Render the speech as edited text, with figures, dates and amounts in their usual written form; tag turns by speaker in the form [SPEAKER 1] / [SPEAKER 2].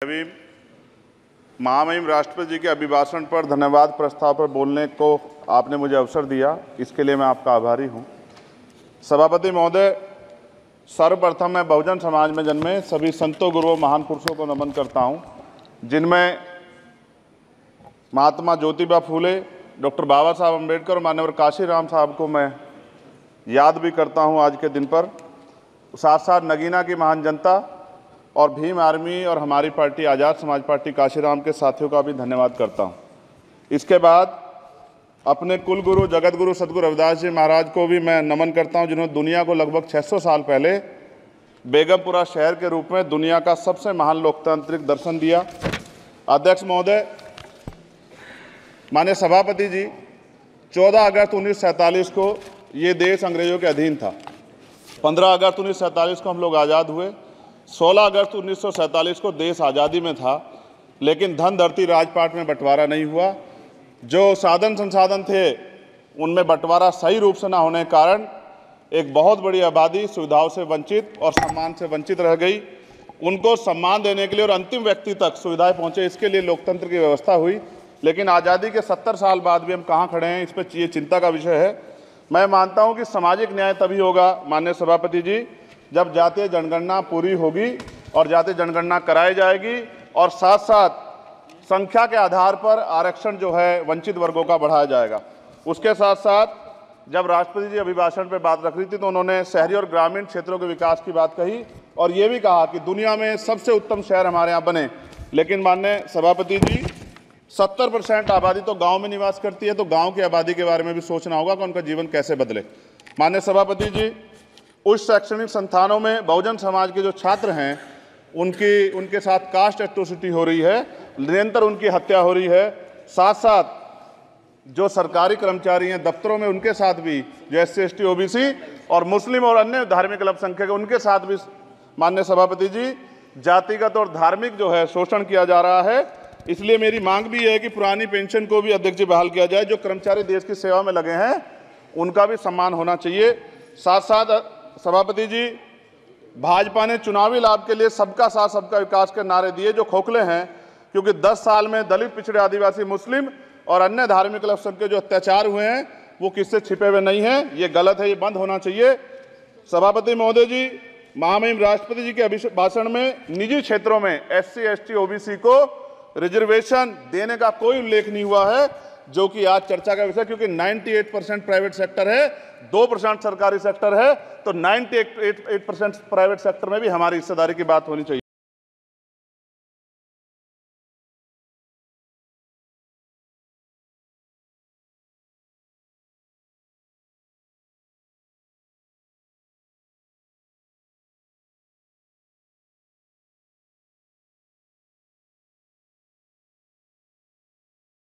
[SPEAKER 1] अभी महामहिम राष्ट्रपति जी के अभिभाषण पर धन्यवाद प्रस्ताव पर बोलने को आपने मुझे अवसर दिया, इसके लिए मैं आपका आभारी हूं। सभापति महोदय, सर्वप्रथम मैं बहुजन समाज में जन्मे सभी संतों, गुरुओं, महान पुरुषों को नमन करता हूं, जिनमें महात्मा ज्योतिबा फूले, डॉक्टर बाबा साहब अम्बेडकर और माननीय काशीराम साहब को मैं याद भी करता हूं आज के दिन पर। साथ साथ नगीना की महान जनता और भीम आर्मी और हमारी पार्टी आज़ाद समाज पार्टी काशीराम के साथियों का भी धन्यवाद करता हूं। इसके बाद अपने कुल गुरु जगत गुरु सदगुरु रविदास जी महाराज को भी मैं नमन करता हूं, जिन्होंने दुनिया को लगभग 600 साल पहले बेगमपुरा शहर के रूप में दुनिया का सबसे महान लोकतांत्रिक दर्शन दिया। अध्यक्ष महोदय, माननीय सभापति जी, 14 अगस्त 1947 को ये देश अंग्रेजों के अधीन था। 15 अगस्त 1947 को हम लोग आज़ाद हुए। 16 अगस्त 1947 को देश आज़ादी में था, लेकिन धन धरती राजपाट में बंटवारा नहीं हुआ। जो साधन संसाधन थे उनमें बंटवारा सही रूप से न होने के कारण एक बहुत बड़ी आबादी सुविधाओं से वंचित और सम्मान से वंचित रह गई। उनको सम्मान देने के लिए और अंतिम व्यक्ति तक सुविधाएं पहुंचे, इसके लिए लोकतंत्र की व्यवस्था हुई। लेकिन आज़ादी के 70 साल बाद भी हम कहाँ खड़े हैं, इस पर ये चिंता का विषय है। मैं मानता हूं कि सामाजिक न्याय तभी होगा माननीय सभापति जी, जब जातीय जनगणना पूरी होगी और जातीय जनगणना कराई जाएगी और साथ साथ संख्या के आधार पर आरक्षण जो है वंचित वर्गों का बढ़ाया जाएगा। उसके साथ साथ जब राष्ट्रपति जी अभिभाषण पर बात रख रही थी तो उन्होंने शहरी और ग्रामीण क्षेत्रों के विकास की बात कही और ये भी कहा कि दुनिया में सबसे उत्तम शहर हमारे यहाँ बने। लेकिन माननीय सभापति जी, 70% आबादी तो गाँव में निवास करती है, तो गाँव की आबादी के बारे में भी सोचना होगा कि उनका जीवन कैसे बदले। माननीय सभापति जी, उच्च शैक्षणिक संस्थानों में बहुजन समाज के जो छात्र हैं उनके साथ कास्ट एट्रोसिटी हो रही है, निरंतर उनकी हत्या हो रही है। साथ साथ जो सरकारी कर्मचारी हैं दफ्तरों में, उनके साथ भी जो SC ST OBC और मुस्लिम और अन्य धार्मिक अल्पसंख्यक, उनके साथ भी माननीय सभापति जी जातिगत और धार्मिक जो है शोषण किया जा रहा है। इसलिए मेरी मांग भी है कि पुरानी पेंशन को भी अध्यक्ष जी बहाल किया जाए। जो कर्मचारी देश की सेवा में लगे हैं उनका भी सम्मान होना चाहिए। साथ साथ सभापति जी, भाजपा ने चुनावी लाभ के लिए सबका साथ सबका विकास के नारे दिए जो खोखले हैं, क्योंकि 10 साल में दलित, पिछड़े, आदिवासी, मुस्लिम और अन्य धार्मिक अल्पसंख्यक जो अत्याचार हुए हैं वो किससे छिपे हुए नहीं हैं। ये गलत है, ये बंद होना चाहिए। सभापति महोदय जी, महामहिम राष्ट्रपति जी के अभिभाषण में निजी क्षेत्रों में SC ST OBC को रिजर्वेशन देने का कोई उल्लेख नहीं हुआ है, जो कि आज चर्चा का विषय, क्योंकि 98% प्राइवेट सेक्टर है, 2% सरकारी सेक्टर है, तो 98% प्राइवेट सेक्टर में भी हमारी हिस्सेदारी की बात होनी चाहिए।